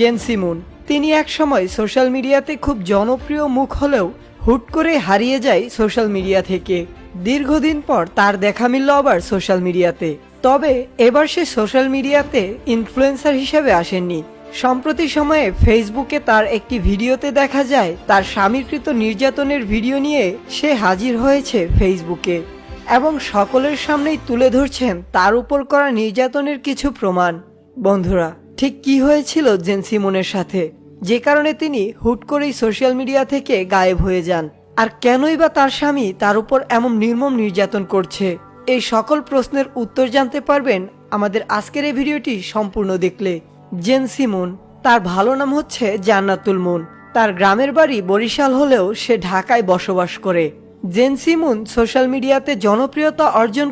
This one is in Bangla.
Gen Simon. তিনি একসময় সোশ্যাল মিডিয়াতে খুব জনপ্রিয় মুখ হলেও হুট করে হারিয়ে যায় সোশ্যাল মিডিয়া থেকে। দীর্ঘদিন পর তার দেখা মিলল আবার সোশ্যাল মিডিয়াতে। তবে এবার সে সোশ্যাল মিডিয়াতে ইনফ্লুয়েন্সার হিসেবে আসেননি। সম্প্রতি সময়ে ফেসবুকে তার একটি ভিডিওতে দেখা যায় তার স্বামীকৃত নির্যাতনের ভিডিও নিয়ে সে হাজির হয়েছে ফেসবুকে এবং সকলের সামনেই তুলে ধরছেন তার উপর করা নির্যাতনের কিছু প্রমাণ। বন্ধুরা, ঠিক কি হয়েছিল জেন সিমনের সাথে যে কারণে তিনি হুট করেই সোশ্যাল মিডিয়া থেকে গায়েব হয়ে যান? আর কেনই বা তার স্বামী তার উপর এমন নির্মম নির্যাতন করছে? এই সকল প্রশ্নের উত্তর জানতে পারবেন আমাদের আজকের এই ভিডিওটি সম্পূর্ণ দেখলে। জেন সিমন, তার ভালো নাম হচ্ছে জান্নাতুল মুন। তার গ্রামের বাড়ি বরিশাল হলেও সে ঢাকায় বসবাস করে। জেন সিমন সোশ্যাল মিডিয়াতে জনপ্রিয়তা অর্জন